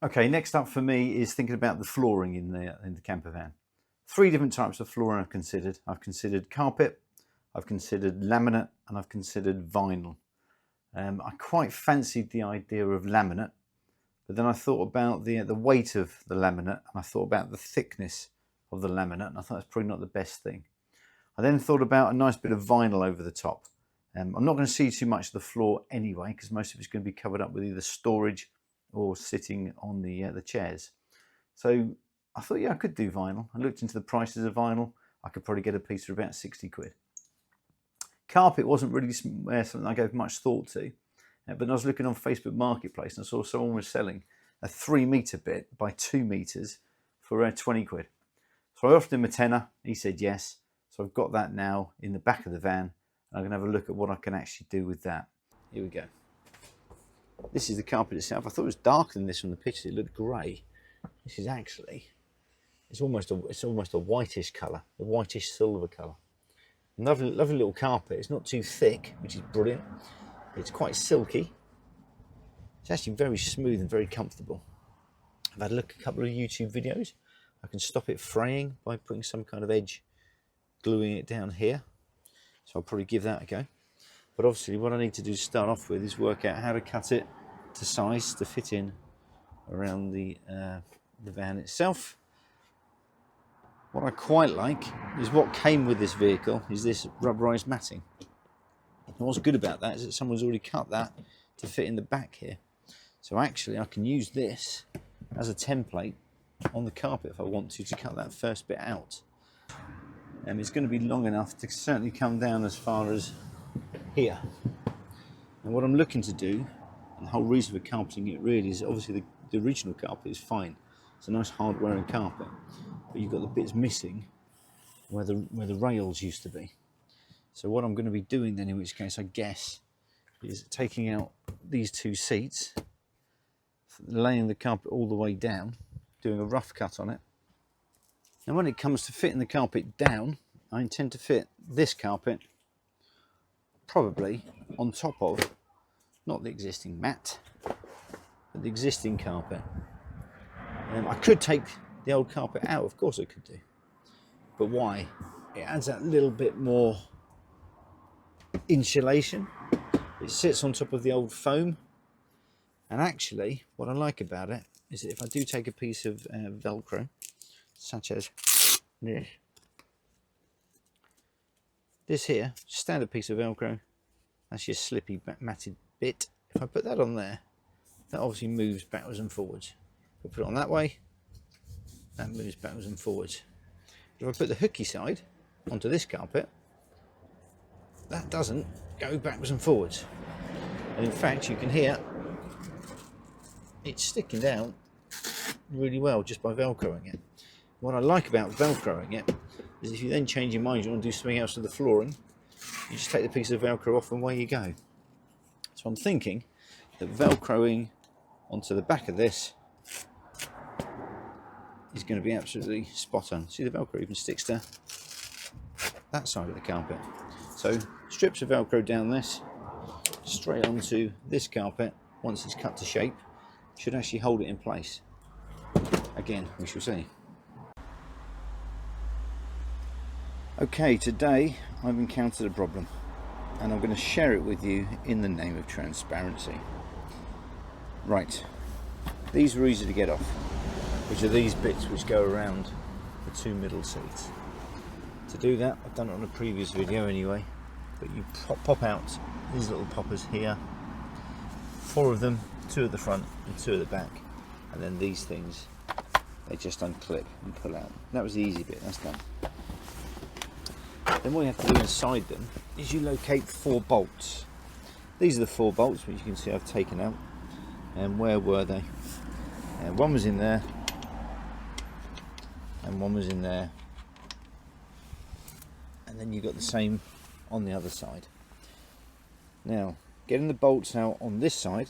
Okay, next up for me is thinking about the flooring in the camper van. 3 different types of flooring I've considered. I've considered carpet, I've considered laminate, and I've considered vinyl. I quite fancied the idea of laminate, but then I thought about the weight of the laminate, and I thought about the thickness of the laminate, and I thought that's probably not the best thing. I then thought about a nice bit of vinyl over the top. I'm not going to see too much of the floor anyway, because most of it's going to be covered up with either storage or sitting on the chairs. So I thought, yeah, I could do vinyl. I looked into the prices of vinyl. I could probably get a piece for about 60 quid. Carpet wasn't really something I gave much thought to, but I was looking on Facebook Marketplace and I saw someone was selling a 3 metre bit by 2 metres for 20 quid. So I offered him a tenner. He said yes. So I've got that now in the back of the van. I'm going to have a look at what I can actually do with that. Here we go. This is the carpet itself. I thought it was darker than this from the picture. It looked grey. This is actually, it's almost a whitish colour, a whitish silver colour. Lovely, lovely little carpet. It's not too thick, which is brilliant. It's quite silky. It's actually very smooth and very comfortable. I've had a look at a couple of YouTube videos. I can stop it fraying by putting some kind of edge, gluing it down here. So I'll probably give that a go. But obviously what I need to do to start off with is work out how to cut it to size to fit in around the van itself. What I quite like is what came with this vehicle is this rubberized matting. And what's good about that is that someone's already cut that to fit in the back here. So actually I can use this as a template on the carpet if I want to cut that first bit out. And it's going to be long enough to certainly come down as far as here. And what I'm looking to do, and the whole reason for carpeting it really is obviously the original carpet is fine. It's a nice hard wearing carpet, but you've got the bits missing where the rails used to be. So what I'm going to be doing then, in which case I guess, is taking out these 2 seats, laying the carpet all the way down, doing a rough cut on it. And when it comes to fitting the carpet down, I intend to fit this carpet probably on top of, not the existing mat, but the existing carpet. I could take the old carpet out, of course I could do. But why? It adds that little bit more insulation. It sits on top of the old foam. And actually, what I like about it is that if I do take a piece of Velcro, such as this here, standard piece of Velcro, that's your slippy matted bit. If I put that on there, that obviously moves backwards and forwards. If I put it on that way, that moves backwards and forwards. If I put the hooky side onto this carpet, that doesn't go backwards and forwards. And in fact, you can hear it's sticking down really well just by Velcroing it. What I like about Velcroing it is if you then change your mind, you want to do something else to the flooring, you just take the piece of Velcro off and away you go. So I'm thinking that Velcroing onto the back of this is going to be absolutely spot on. See, the Velcro even sticks to that side of the carpet. So strips of Velcro down this, straight onto this carpet, once it's cut to shape, should actually hold it in place. Again, we shall see. Okay, today I've encountered a problem and I'm going to share it with you in the name of transparency. Right, these were easy to get off, which are these bits which go around the 2 middle seats. To do that, I've done it on a previous video anyway, but you pop out these little poppers here, 4 of them, 2 at the front and 2 at the back, and then these things, they just unclip and pull out. That was the easy bit, that's done. Then what you have to do inside them is you locate 4 bolts. These are the 4 bolts which you can see I've taken out. And where were they? One was in there, and one was in there, and then you've got the same on the other side. Now, getting the bolts out on this side,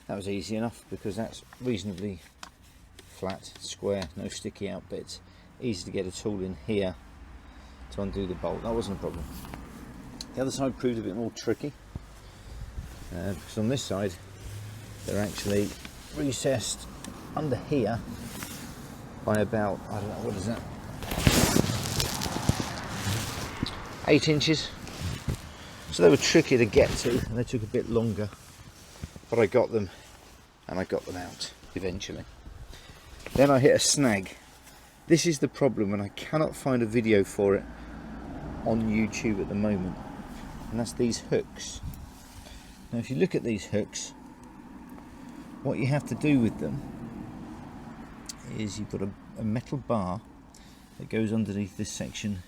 that was easy enough because that's reasonably flat, square, no sticky out bits. Easy to get a tool in here to undo the bolt, that wasn't a problem. The other side proved a bit more tricky because on this side they're actually recessed under here by about, I don't know, what is that, 8 inches. So they were tricky to get to and they took a bit longer, but I got them and I got them out eventually. Then I hit a snag. This is the problem when I cannot find a video for it on YouTube at the moment, and that's these hooks. Now if you look at these hooks, what you have to do with them is you've got a metal bar that goes underneath this section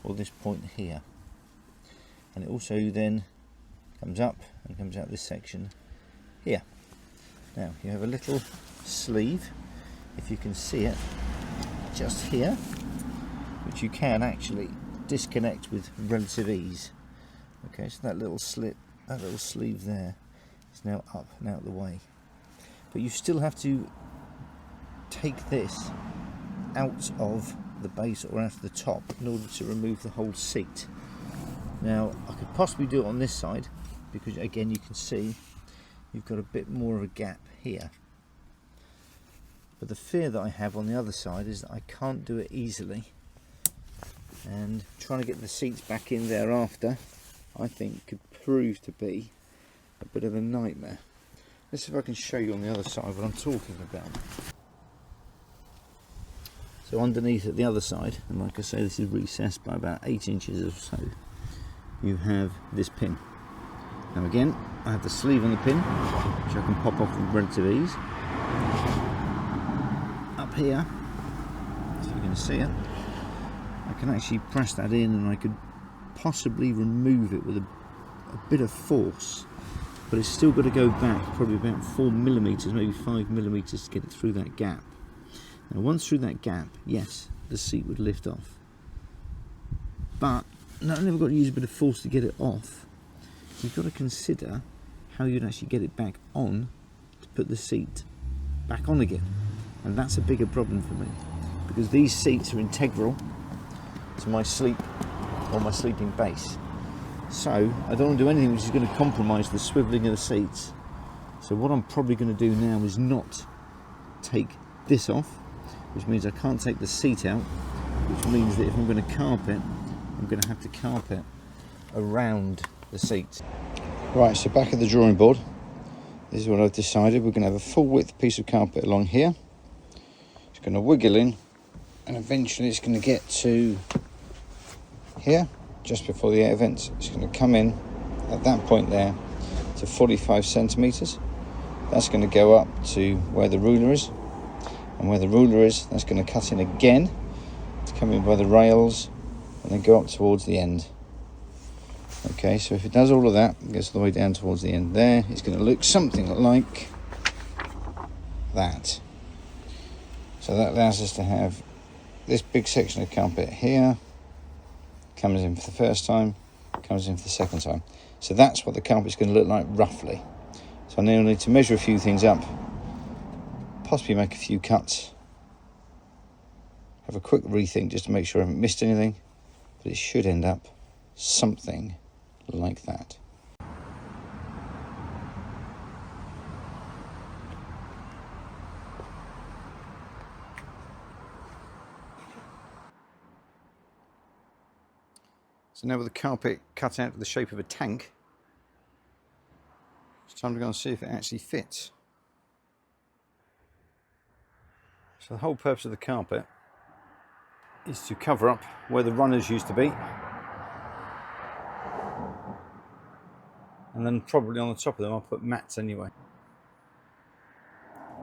or this point here, and it also then comes up and comes out this section here. Now you have a little sleeve, if you can see it, just here, which you can actually disconnect with relative ease. Okay, so that little slit, that little sleeve there is now up and out of the way. But you still have to take this out of the base or out of the top in order to remove the whole seat. Now I could possibly do it on this side because again you can see you've got a bit more of a gap here. But the fear that I have on the other side is that I can't do it easily, and trying to get the seats back in thereafter I think could prove to be a bit of a nightmare. Let's see if I can show you on the other side what I'm talking about. So underneath at the other side, and like I say this is recessed by about 8 inches or so, you have this pin. Now again, I have the sleeve on the pin, which I can pop off with relative ease. Up here, so you're going to see it, I can actually press that in and I could possibly remove it with a bit of force, but it's still got to go back probably about 4mm, maybe 5mm to get it through that gap. Now once through that gap, yes, the seat would lift off, but no, I've never got to use a bit of force to get it off. You've got to consider how you'd actually get it back on to put the seat back on again, and that's a bigger problem for me because these seats are integral to my sleep or my sleeping base. So I don't want to do anything which is going to compromise the swivelling of the seats. So what I'm probably going to do now is not take this off, which means I can't take the seat out, which means that if I'm going to carpet, I'm going to have to carpet around the seat. Right, so back at the drawing board, this is what I've decided. We're going to have a full width piece of carpet along here. It's going to wiggle in and eventually it's going to get to here, just before the air vents. It's going to come in at that point there to 45 centimetres. That's going to go up to where the ruler is, and where the ruler is, that's going to cut in again to come in by the rails and then go up towards the end. Okay, so if it does all of that, it gets all the way down towards the end there, it's going to look something like that. So that allows us to have this big section of carpet here, comes in for the first time, comes in for the second time. So that's what the carpet's going to look like roughly. So I now need to measure a few things up, possibly make a few cuts, have a quick rethink just to make sure I haven't missed anything, but it should end up something like that. So now with the carpet cut out to the shape of a tank, it's time to go and see if it actually fits. So the whole purpose of the carpet is to cover up where the runners used to be, and then probably on the top of them I'll put mats anyway.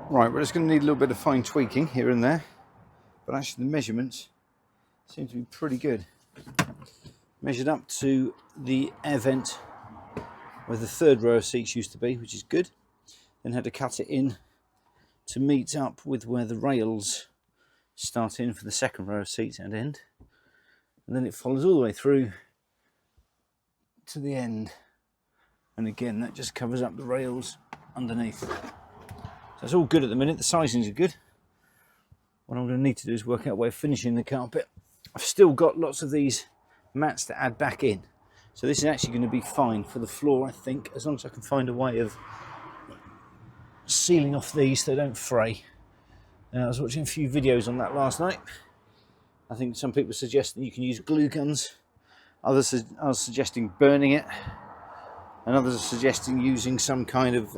Right, we're just going to need a little bit of fine tweaking here and there, but actually the measurements seem to be pretty good. Measured up to the air vent where the third row of seats used to be, which is good. Then had to cut it in to meet up with where the rails start in for the second row of seats and end. And then it follows all the way through to the end. And again, that just covers up the rails underneath. So it's all good at the minute. The sizings are good. What I'm going to need to do is work out a way of finishing the carpet. I've still got lots of these mats to add back in, so this is actually going to be fine for the floor, I think, as long as I can find a way of sealing off these so they don't fray. I was watching a few videos on that last night. I think some people suggest that you can use glue guns. Others are suggesting burning it. And others are suggesting using some kind of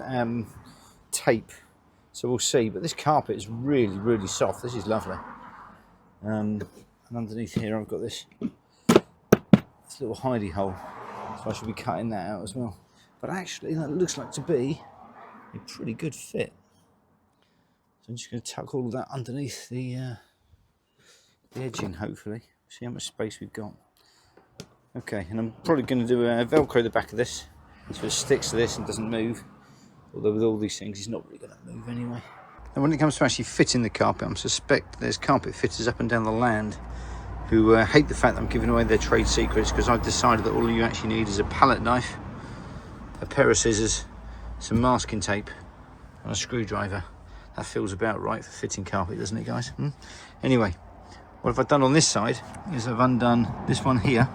tape. So we'll see. But this carpet is really, really soft. This is lovely. And underneath here I've got this little hidey hole. So I should be cutting that out as well. But actually that looks like to be a pretty good fit. So I'm just going to tuck all of that underneath the edging, hopefully. See how much space we've got. Okay, and I'm probably going to do a Velcro the back of this, so it sticks to this and doesn't move. Although with all these things, it's not really going to move anyway. And when it comes to actually fitting the carpet, I suspect there's carpet fitters up and down the land who hate the fact that I'm giving away their trade secrets, because I've decided that all you actually need is a palette knife, a pair of scissors, some masking tape, and a screwdriver. That feels about right for fitting carpet, doesn't it, guys? Anyway, what I've done on this side is I've undone this one here,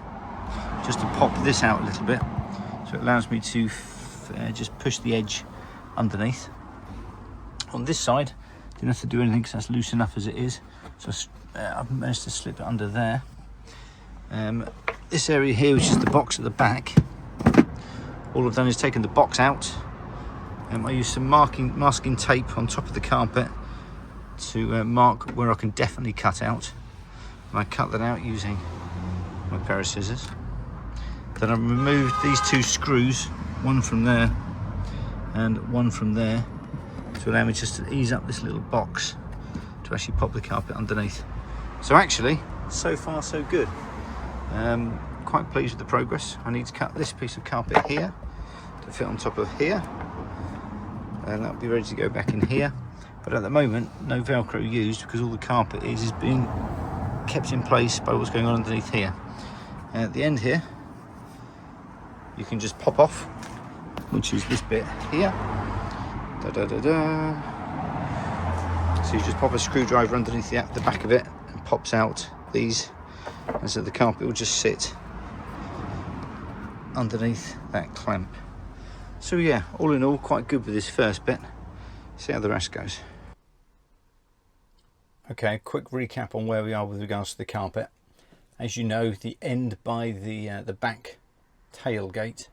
just to pop this out a little bit, so it allows me to just push the edge underneath. On this side, didn't have to do anything because that's loose enough as it is, so I've managed to slip it under there. This area here, which is the box at the back, all I've done is taken the box out. I use some masking tape on top of the carpet to mark where I can definitely cut out. And I cut that out using my pair of scissors. Then I've removed these two screws, one from there and one from there, to allow me just to ease up this little box to actually pop the carpet underneath. So actually, so far so good. Quite pleased with the progress. I need to cut this piece of carpet here to fit on top of here, and that'll be ready to go back in here. But at the moment, no Velcro used, because all the carpet is being kept in place by what's going on underneath here. And at the end here, you can just pop off, which is this bit here. So you just pop a screwdriver underneath the back of it and pops out these, and so the carpet will just sit underneath that clamp. So yeah, all in all, quite good with this first bit. See how the rest goes. Okay, quick recap on where we are with regards to the carpet. As you know, the end by the back tailgate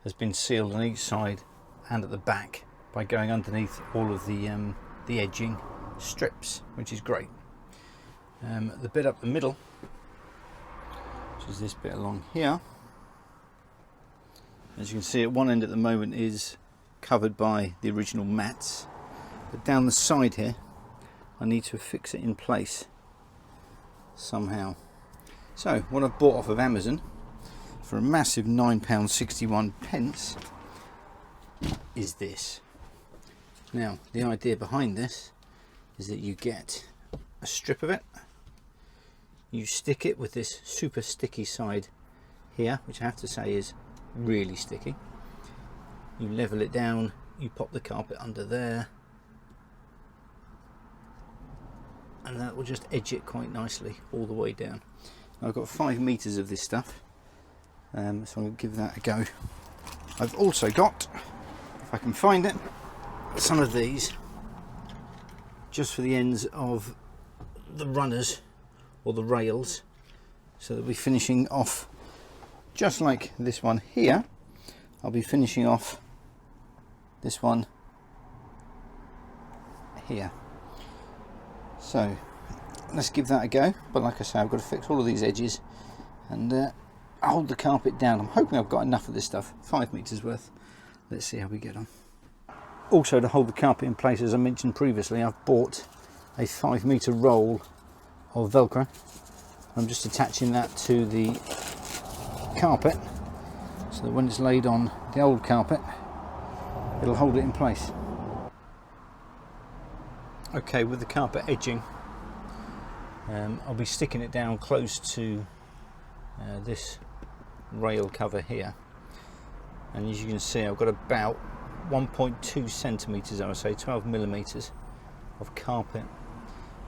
has been sealed on each side and at the back by going underneath all of the edging strips, which is great. The bit up the middle, which is this bit along here, as you can see at one end at the moment is covered by the original mats, but down the side here I need to fix it in place somehow. So what I've bought off of Amazon for a massive £9.61 is this. Now the idea behind this is that you get a strip of it, you stick it with this super sticky side here, which I have to say is really sticky. You level it down, you pop the carpet under there, and that will just edge it quite nicely all the way down. I've got 5 meters of this stuff, so I'm going to give that a go. I've also got, if I can find it, some of these just for the ends of the runners or the rails, so that we'll be finishing off just like this one here. I'll be finishing off this one here. So let's give that a go. But like I say, I've got to fix all of these edges and hold the carpet down. I'm hoping I've got enough of this stuff, 5 meters worth. Let's see how we get on. Also, to hold the carpet in place, as I mentioned previously, I've bought a 5 meter roll of Velcro. I'm just attaching that to the carpet so that when it's laid on the old carpet, it'll hold it in place. Okay, with the carpet edging, I'll be sticking it down close to this rail cover here, and as you can see, I've got about 1.2 centimeters, I would say 12 millimeters of carpet.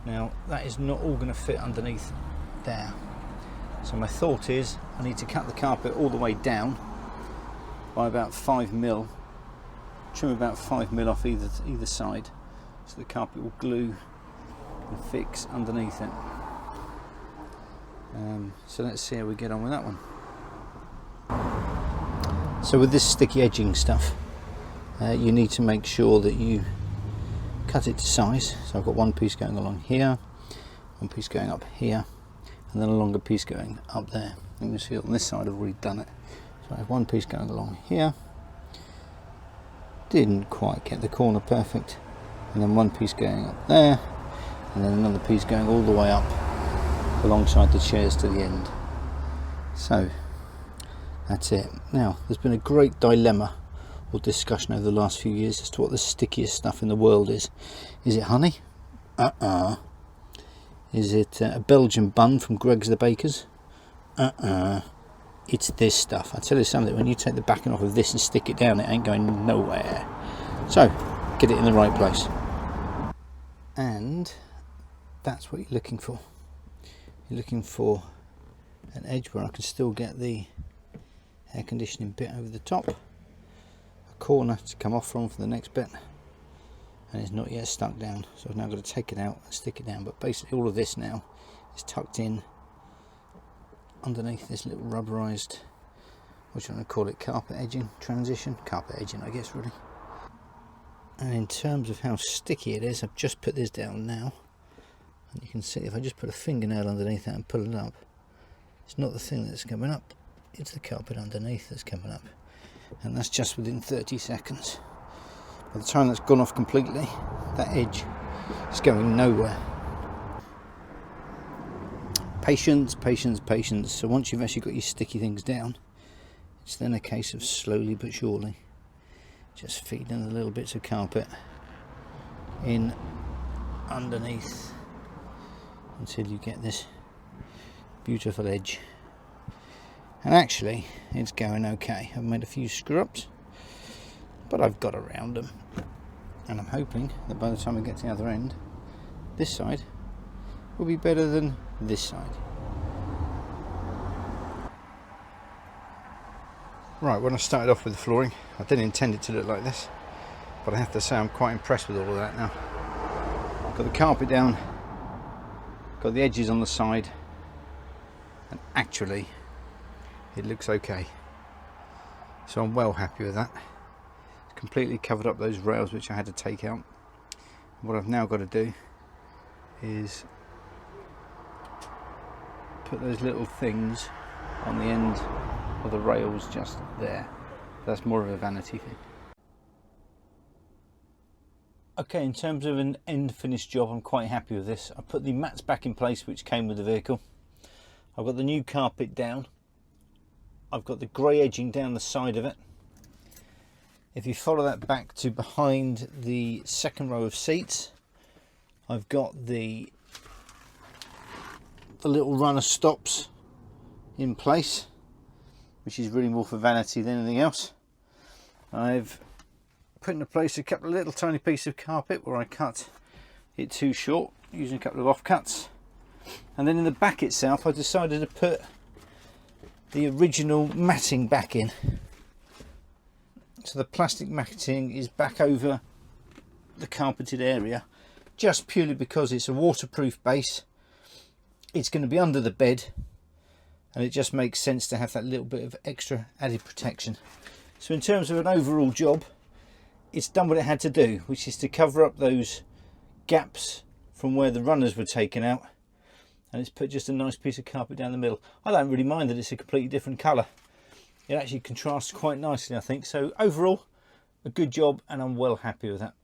Now that is not all going to fit underneath there, so my thought is I need to cut the carpet all the way down by about 5 mil trim about 5mm off either side, so the carpet will glue and fix underneath it. So let's see how we get on with that one. So with this sticky edging stuff, you need to make sure that you cut it to size. So I've got one piece going along here, one piece going up here, and then a longer piece going up there. You can see on this side I've already done it. So I have one piece going along here, didn't quite get the corner perfect, and then one piece going up there, and then another piece going all the way up alongside the chairs to the end. So that's it. Now there's been a great dilemma or discussion over the last few years as to what the stickiest stuff in the world is. Is it honey? Is it a Belgian bun from Greg's the Baker's? It's this stuff. I tell you something, when you take the backing off of this and stick it down, it ain't going nowhere. So get it in the right place, and that's what you're looking for. You're looking for an edge where I can still get the air conditioning bit over the top, a corner to come off from for the next bit, and it's not yet stuck down, so I've now got to take it out and stick it down. But basically all of this now is tucked in underneath this little rubberized, what do you want to call it, carpet edging transition, carpet edging I guess really. And in terms of how sticky it is, I've just put this down now, and you can see if I just put a fingernail underneath that and pull it up, it's not the thing that's coming up, it's the carpet underneath that's coming up, and that's just within 30 seconds. By the time that's gone off completely, that edge is going nowhere. Patience, patience, patience. So once you've actually got your sticky things down, it's then a case of slowly but surely just feeding the little bits of carpet in underneath until you get this beautiful edge. And actually it's going okay. I've made a few screw-ups, but I've got around them, and I'm hoping that by the time we get to the other end, this side will be better than this side. Right, when I started off with the flooring, I didn't intend it to look like this, but I have to say I'm quite impressed with all of that now. Got the carpet down, got the edges on the side, and actually it looks okay. So I'm well happy with that. It's completely covered up those rails which I had to take out. What I've now got to do is put those little things on the end of the rails just there. That's more of a vanity thing. Okay, in terms of an end finished job, I'm quite happy with this. I put the mats back in place which came with the vehicle. I've got the new carpet down. I've got the grey edging down the side of it. If you follow that back to behind the second row of seats, I've got the little runner stops in place, which is really more for vanity than anything else. I've put into place a couple of little tiny pieces of carpet where I cut it too short using a couple of offcuts, and then in the back itself I decided to put the original matting back in. So the plastic matting is back over the carpeted area, just purely because it's a waterproof base. It's going to be under the bed, and it just makes sense to have that little bit of extra added protection. So in terms of an overall job, it's done what it had to do, which is to cover up those gaps from where the runners were taken out, and it's put just a nice piece of carpet down the middle. I don't really mind that it's a completely different colour. It actually contrasts quite nicely, I think. So overall, a good job, and I'm well happy with that.